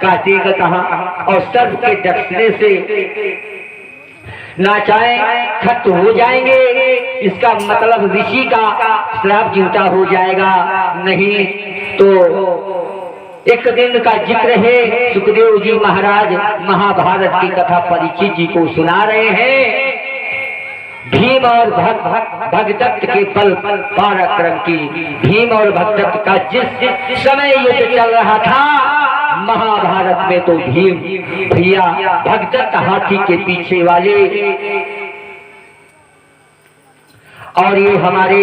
काटेगा कहाँ। और सर्प के डसने से ना चाहे खत्म हो जाएंगे, इसका मतलब ऋषि का श्राप झूठा हो जाएगा। नहीं तो एक दिन का जिक्र है, सुखदेव जी महाराज महाभारत की कथा परीक्षित जी को सुना रहे हैं। भीम और भगदत्त के बल पराक्रम की, भीम और भगदत्त का जिस समय युद्ध चल रहा था महाभारत में, तो भीम भैया भगदत्त हाथी के पीछे वाले, और ये हमारे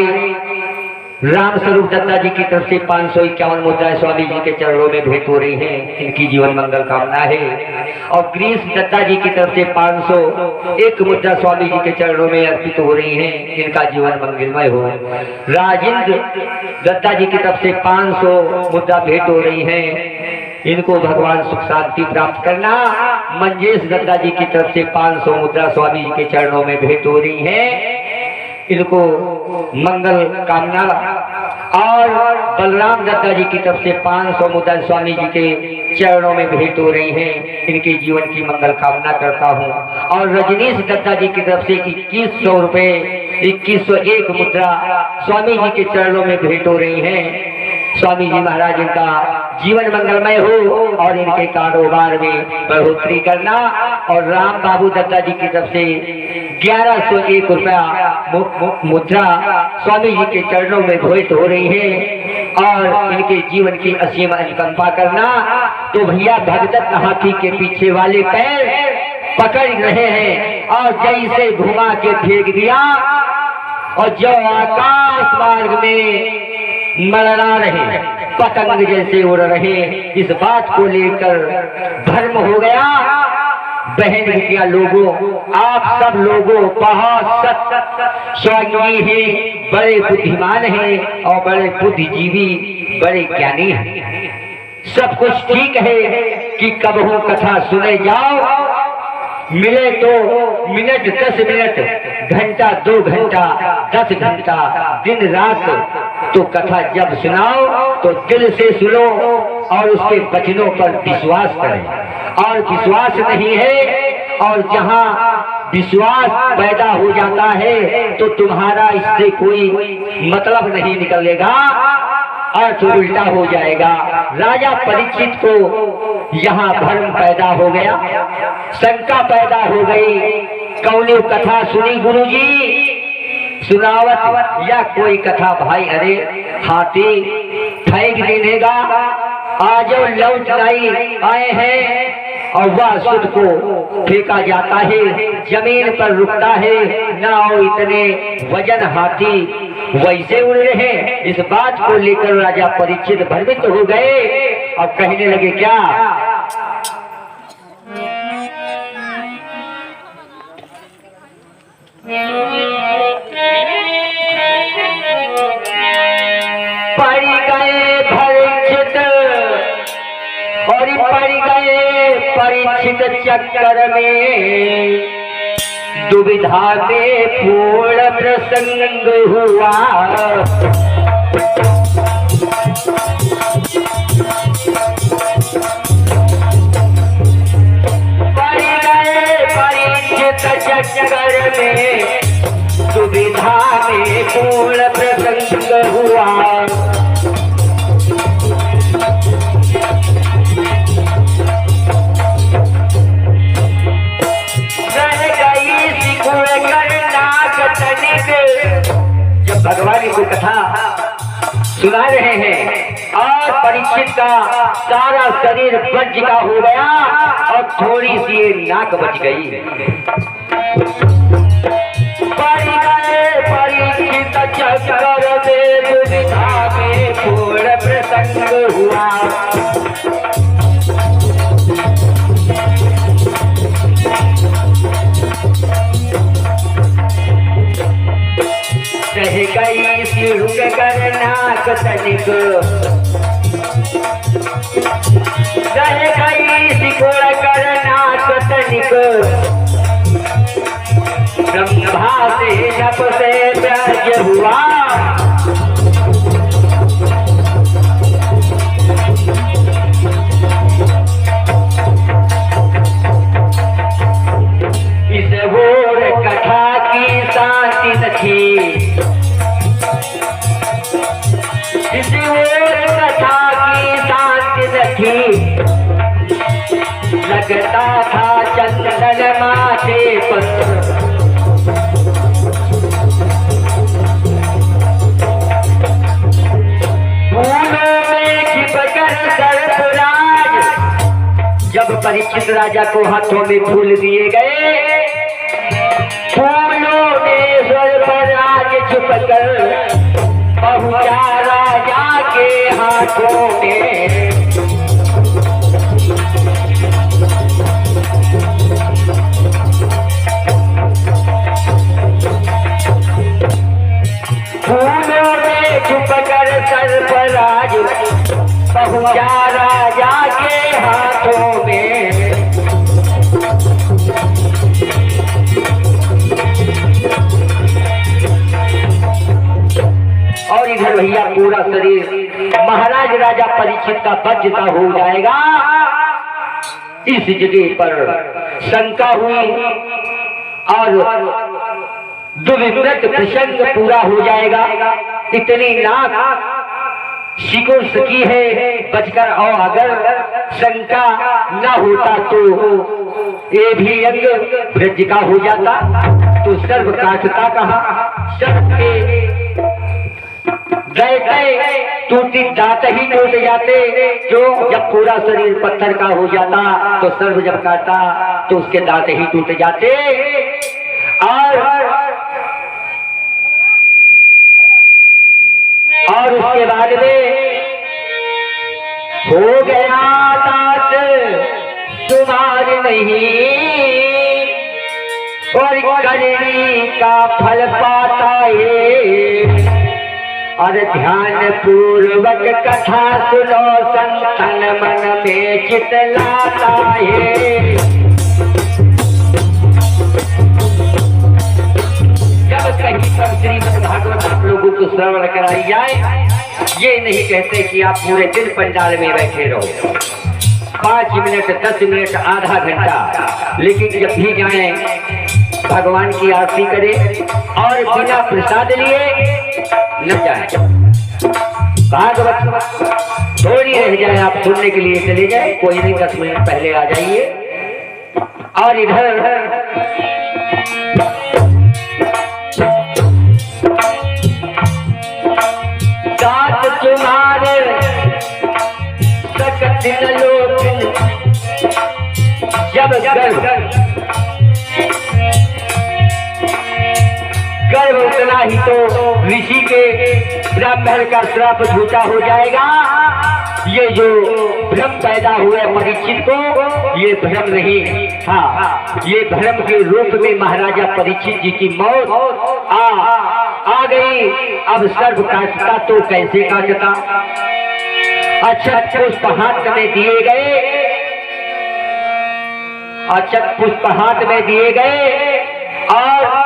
राम स्वरूप दत्ता जी की तरफ से 551 मुद्राएं स्वामी जी के चरणों में भेंट हो रही हैं, इनकी जीवन मंगल कामना है। और ग्रीस दत्ता जी की तरफ से 501 मुद्रा स्वामी जी के चरणों में अर्पित हो रही हैं, इनका जीवन मंगलमय हो। राजेंद्र दत्ता जी की तरफ से 500 मुद्रा भेंट हो रही हैं, इनको भगवान सुख शांति प्राप्त करना। मंजेश दत्ता जी की तरफ से 500 मुद्रा स्वामी जी के चरणों में भेंट हो रही है, इनको मंगल कामना। और बलराम दत्ता जी की तरफ से 500 मुद्रा स्वामी जी के चरणों में भेंट हो रही हैं, इनके जीवन की मंगल कामना करता हूँ। और रजनीश दत्ता जी की तरफ से 2100 रुपए 2101 मुद्रा स्वामी जी के चरणों में भेंट हो रही हैं। स्वामी जी महाराज इनका जीवन मंगलमय हो और इनके कारोबार में बढ़ोतरी करना। और राम बाबू दत्ता जी की तरफ से 1101 रुपया मुद्रा स्वामी जी के चरणों में भेंट हो रही है और इनके जीवन की असीम अनुकंपा करना। तो भैया भगदत्त हाथी के पीछे वाले पैर पकड़ रहे हैं और जैसे घुमा के फेंक दिया और जो आकाश मार्ग में मलना रहे, पतंग जैसे उड़ रहे, इस बात को लेकर भ्रम हो गया। बहन बिटिया लोगों, आप सब लोगों बहुत स्वाज्ञी हैं, बड़े बुद्धिमान हैं और बड़े बुद्धिजीवी, बड़े ज्ञानी हैं। सब कुछ ठीक है कि कबहू कथा सुने जाओ, मिले तो मिनट 10 मिनट, घंटा 2 घंटा 10 घंटा, दिन रात, तो कथा जब सुनाओ तो दिल से सुनो और उसके वचनों पर विश्वास करें। और विश्वास नहीं है, और जहाँ विश्वास पैदा हो जाता है तो तुम्हारा इससे कोई मतलब नहीं निकलेगा, अर्थ उल्टा हो जाएगा। राजा परीक्षित को यहाँ भ्रम पैदा हो गया, शंका पैदा हो गई, कौन कथा सुनी गुरुजी सुनावत या कोई कथा भाई, अरे हाथी फेंक देगा, आज लौट लाई आए हैं और वह सुध को फेंका जाता है, जमीन पर रुकता है ना, और इतने वजन हाथी वैसे उड़ रहे हैं। इस बात को लेकर राजा परीक्षित भ्रमित हो गए और कहने लगे क्या, पड़ गए परीक्षित और पड़ गए परीक्षित चक्कर में, दुविधा में पूर्ण प्रसंग हुआ। पड़ गए परीक्षित चक्कर में, दुविधा में पूर्ण प्रसंग हुआ। जब भगवान को कथा सुना रहे हैं और परीक्षित का सारा शरीर वज्र का हो गया और थोड़ी सी नाक बच गई। परीक्षित चक्कर में दुविधा में पूर्ण प्रसंग हुआ। रह गई सिरुक करना तनिक, रह गई सिकुड़ करना तनिक, ब्रह्मा से जप से त्याग हुआ। नहीं लगता था चंदन माथे पर। फूलों में छिपकर सर्पराज, जब परीक्षित राजा को हाथों में फूल दिए गए, फूलों में सर्पराज छुपकर पहुंचा राजा के हाथों में। फूलों में छुपकर सर्पराज पहुंचा राजा के हाथों में। और इधर भैया पूरा शरीर महाराज राजा परीक्षित का बज्जता हो जाएगा। इस जगह पर शंका हुई और दुर्व्रत प्रसंग पूरा हो जाएगा। इतनी नाक सिकुड़ सकी है बचकर, और अगर शंका न होता तो ये भी अंग वृद्धि का हो जाता, तो सर्व काटता कहा। सर्व के टूटी दांत ही टूट जाते, जो जब पूरा शरीर पत्थर का हो जाता तो सर्व जब काटा तो उसके दांत ही टूट जाते। और उसके बाद में हो गया दांत तुम्हारे नहीं, और करनी का फल पाता है। और ध्यान पूर्वक कथा सुनो, संतन मन में चितलाता है। जब कहीं पर श्रीमद् भागवत आप लोगों को श्रवण कराई जाए, ये नहीं कहते कि आप पूरे दिन पंडाल में बैठे रहो, 5 मिनट 10 मिनट आधा घंटा, लेकिन जब भी जाएं भगवान की आरती करें और बिना प्रसाद लिए न जाए। भागवत थोड़ी रह जाए, आप सुनने के लिए चले जाए, कोई नहीं 10 मिनट पहले आ जाइए। और इधर दांत तुम्हारे सकत न लोग, जब गर्भ उतना ही तो ऋषि के ब्राह्मण का श्राप झूठा हो जाएगा। ये जो भ्रम पैदा हुए परीक्षित को, ये भ्रम नहीं, हाँ ये भ्रम के रूप में महाराजा परीक्षित जी की मौत आ गई। अब सर्व काटता तो कैसे काटता। अक्षत पुष्प हाथ में दिए गए, अक्षत पुष्प हाथ में दिए गए, और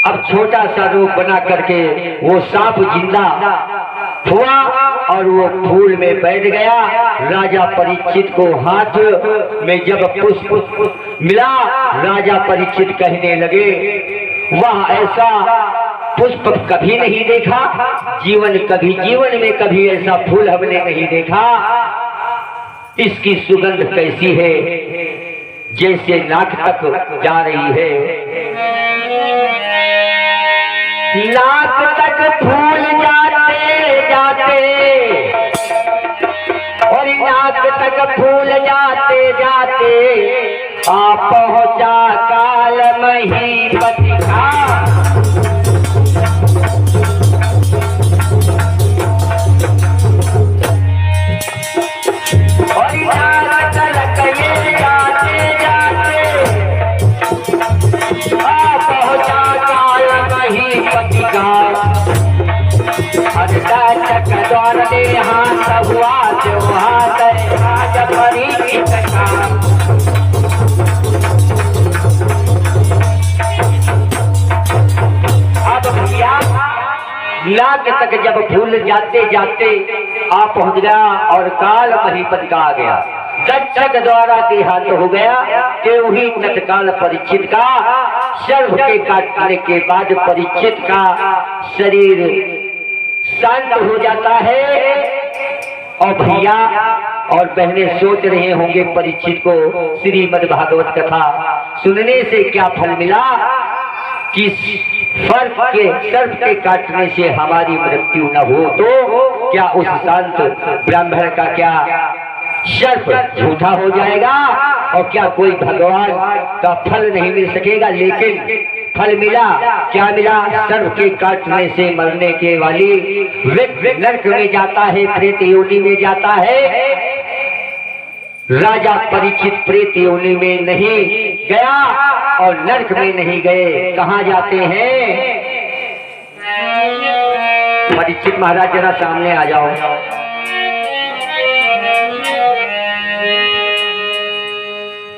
अब छोटा सा रूप बना करके वो सांप जिंदा हुआ और वो फूल में बैठ गया। राजा परीक्षित को हाथ में जब पुष्प मिला, राजा परीक्षित कहने लगे, वह ऐसा पुष्प कभी नहीं देखा, जीवन में कभी ऐसा फूल हमने नहीं देखा। इसकी सुगंध कैसी है, जैसे नाक तक जा रही है। नाक तक फूल जाते जाते, और नाक तक फूल जाते जाते आ पहुंचा काल महीपति का। और नाक तक ये जाते जाते आ पहुंचा काल महीपति का। चक दौड़ने हाथ हुआ जो हाथ राज परीक्षित का। अब भैया नाक तक जब फूल जाते जाते आ पहुंच गया और काल महीपत का आ गया। दक्षक द्वारा देहांत हो गया कि वही तत्काल परीक्षित का सर्व के काटने के बाद परीक्षित का शरीर शांत हो जाता है। और भैया और बहनें सोच रहे होंगे परीक्षित को श्रीमद् भागवत कथा सुनने से क्या फल मिला कि सर्प के काटने से हमारी मृत्यु न हो, तो क्या उस शांत ब्राह्मण का क्या सर्प झूठा हो जाएगा और क्या कोई भगवान का फल नहीं मिल सकेगा। लेकिन फल मिला, क्या मिला? सर्प के काटने से मरने के वाली व्यक्ति नरक में जाता है, प्रेत योनि में जाता है। राजा परीक्षित प्रेत योनि में नहीं गया और नरक में नहीं गए, कहाँ जाते हैं? परीक्षित महाराज जरा सामने आ जाओ।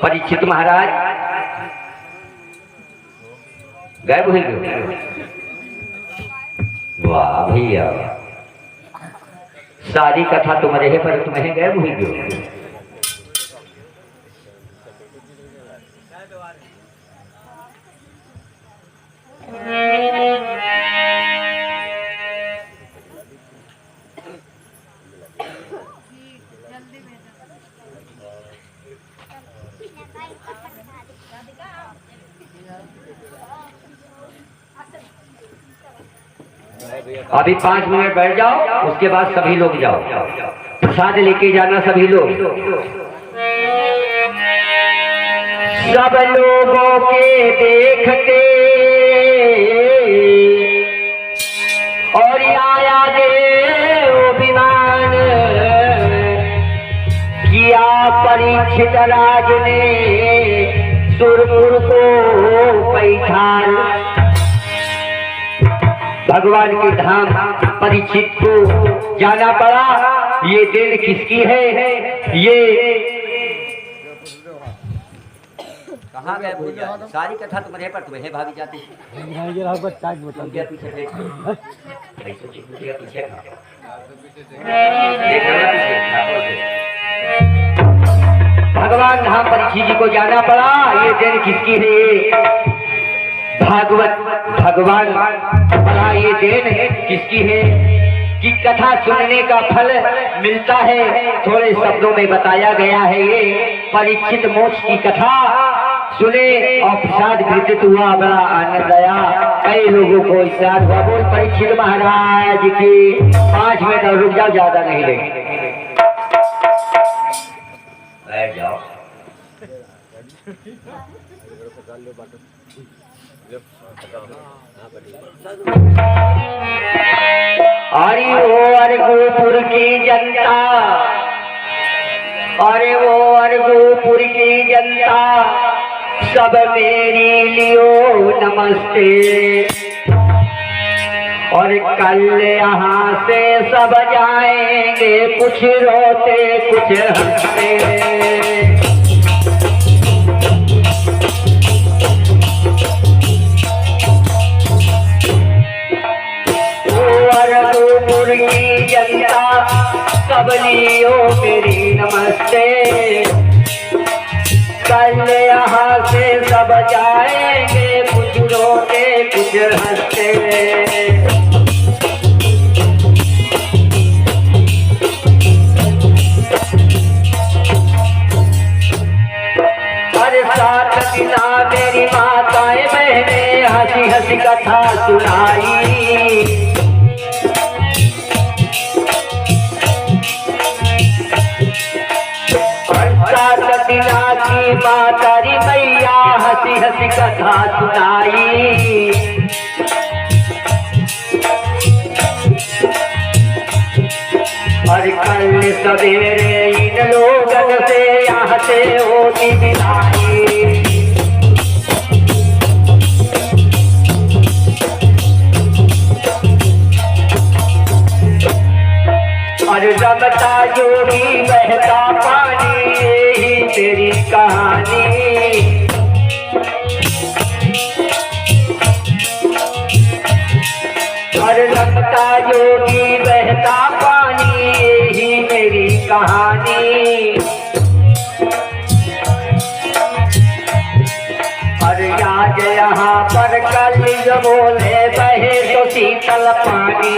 परीक्षित महाराज गायब हो गए। वाह भैया, सारी कथा तुम रहे पर तुम्हें गायब हो गए। अभी 5 मिनट बैठ जाओ, उसके बाद सभी लोग जाओ, प्रसाद लेके जाना सभी लोग। सब लोगों के देखते और आया देव विमान, किया परीक्षित राज ने सुरपुर को पैठान। भगवान के धाम परीक्षित को जाना पड़ा। ये देन किसकी है? ये कहाँ गए भैया? सारी कथा तुम्हारे पर तुम्हें भाभी जाती भगवान धाम परीक्षित जी को जाना पड़ा। ये देन किसकी है? भागवत भगवान बड़ा ये देन है किसकी है कि कथा सुनने का फल मिलता है। थोड़े शब्दों में बताया गया है। ये परीक्षित मोक्ष की कथा सुने और प्रसाद वितरित हुआ, बड़ा आनंद आया। कई लोगों को इशार हुआ। बोल परीक्षित महाराज की 5 मिनट और रुक जाओ, ज्यादा नहीं लेंगे, बैठ जाओ। अरे वो अर्गोपुर की जनता, अरे वो अर्गोपुर की जनता, सब मेरी लियो नमस्ते। और कल यहाँ से सब जाएंगे, कुछ रोते कुछ हंसते। की जनता सब लियो मेरी नमस्ते। कल यहाँ से सब जाएंगे, कुछ रोते कुछ हंसते। हर 7 दिना मेरी माताएं बहनें हंसी हंसी कथा सुनाई। की मातारी मैया हंसी हंसी कथा सुनाई। और कल सवेरे इन लोगन से यहाँ से होती विदाई। और रमता जो भी बहता पानी, यही तेरी कहानी। और रमता जो भी बहता पानी, यही मेरी कहानी। और आज यहाँ पर कल जो बोले बहे तो शीतल पानी।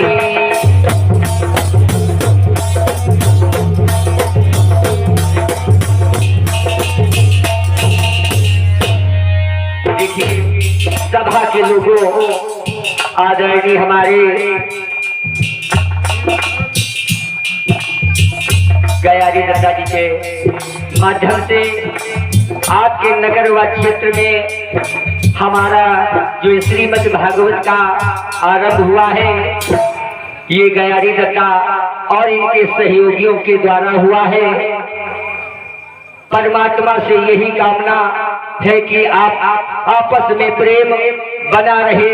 के लोगों, आदरणीय हमारे गयारी दत्ता जी के माध्यम से आपके नगर व क्षेत्र में हमारा जो श्रीमद् भागवत का आरंभ हुआ है, ये गयारी दत्ता और इनके सहयोगियों के द्वारा हुआ है। परमात्मा से यही कामना है कि आप आपस में प्रेम बना रहे,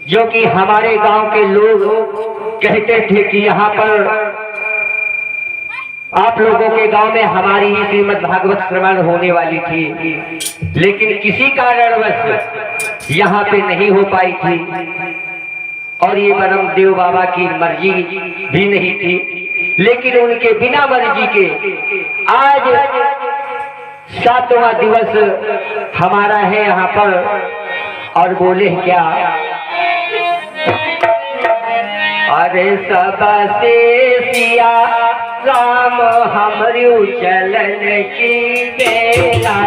जो कि हमारे गांव के लोग कहते थे कि यहाँ पर आप लोगों के गांव में हमारी ही श्रीमद् भागवत श्रवण होने वाली थी, लेकिन किसी कारणवश यहाँ पे नहीं हो पाई थी और ये परम देव बाबा की मर्जी भी नहीं थी। लेकिन उनके बिना मर्जी के आज 7वां दिवस हमारा है यहाँ पर। और बोले क्या, अरे सबसे सिया राम हमरू चलन की बेला,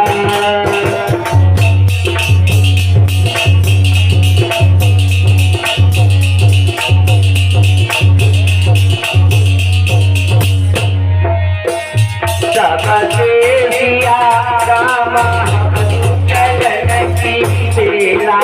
सबसे सिया राम हमरू चलन की बेला,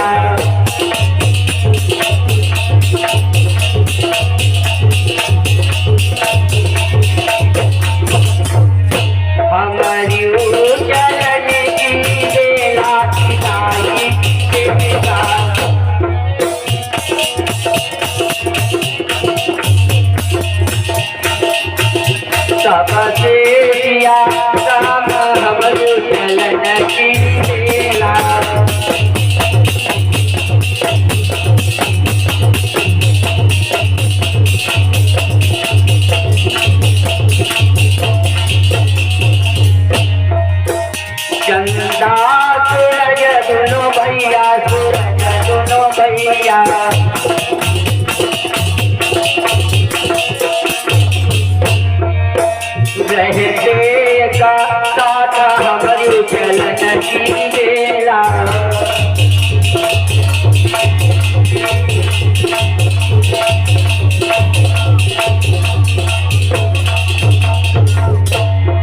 सबसे सिया राम हमरू चलन की बेला, चंदा सूरज दोनों भैया, सूरज दोनों भैया, रहते का साथ हमरू चलन की बेला,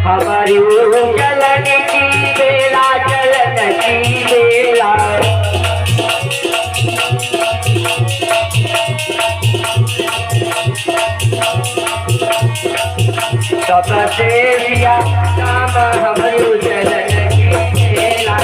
हमारी चलन की बेला, चलन की बेला, सबसे सिया राम हमरू चलन की बेला,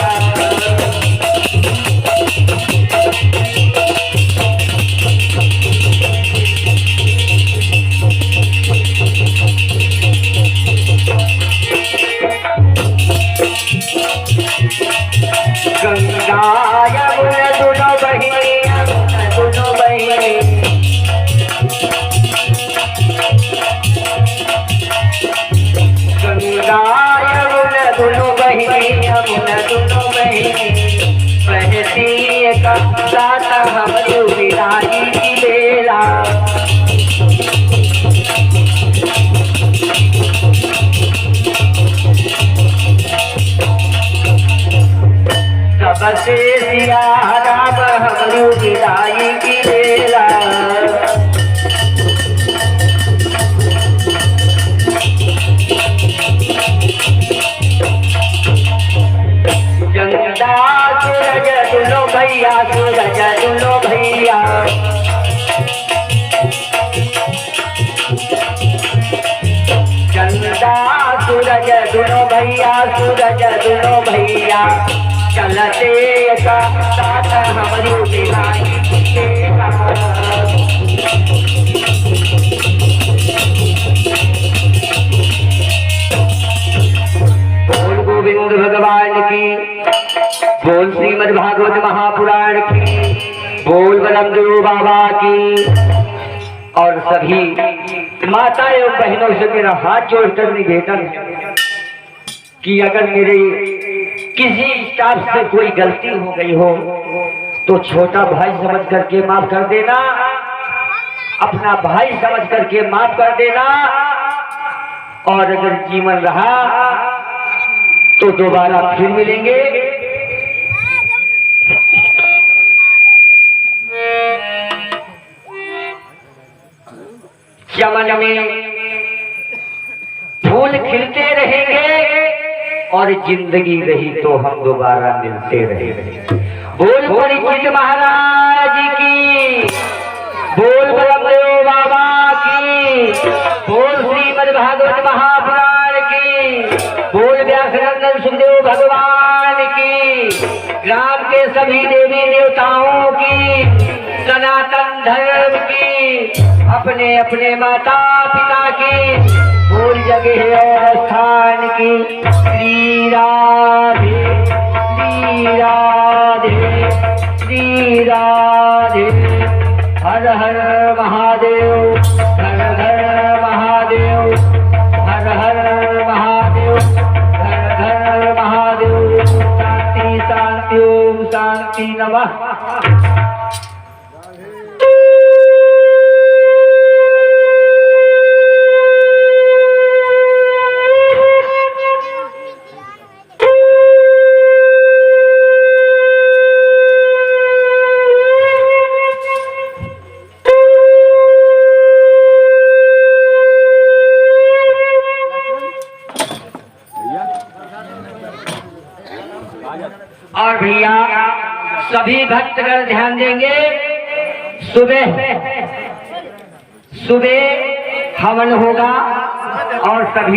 गंगा यमुना दोनों बहिनी, दोनों बहिनी, गंगा यमुना दोनों बहिनी, यमुना दोनों बहिनी, बहती का साथ हमरू विदाई की बेला, सबसे सिया राम हमरू विदाई की बेला, चंदा सूरज दोनों भैया, सूरज दोनों भैया, चंदा सूरज दोनों भैया, सूरज दोनों भैया, चलते का साथ हमरू विदाई की बेला, बोल गोविंद भगवान की, बोल श्रीमद् भागवत महापुराण की, बोल बलमदेव बाबा की। और सभी माता एवं बहनों से मेरा हाथ जोड़कर निवेदन है कि अगर मेरे किसी स्टाफ से कोई गलती हो गई हो तो छोटा भाई समझ करके माफ कर देना, अपना भाई समझ करके माफ कर देना। और अगर जीवन रहा तो दोबारा फिर मिलेंगे। चमन में फूल खिलते रहेंगे और जिंदगी रही तो हम दोबारा मिलते रहेंगे। बोल परिचित महाराज की, बोल ब्रह्मदेव बाबा की, बोल श्रीमद् भागवत महापुराण की, बोल व्यासनंदन सुखदेव भगवान की, ग्राम के सभी देवी देवताओं की, सनातन धर्म की, अपने अपने माता पिता की, बोल जगह और स्थान की। श्री राधे श्री राधे श्री राधे। हर हर महादेव, हर हर महादेव, हर हर महादेव, हर हर महादेव। शांति शांति ओम शांति नमः। और भैया सभी भक्तगण ध्यान देंगे, सुबह सुबह हवन होगा और सभी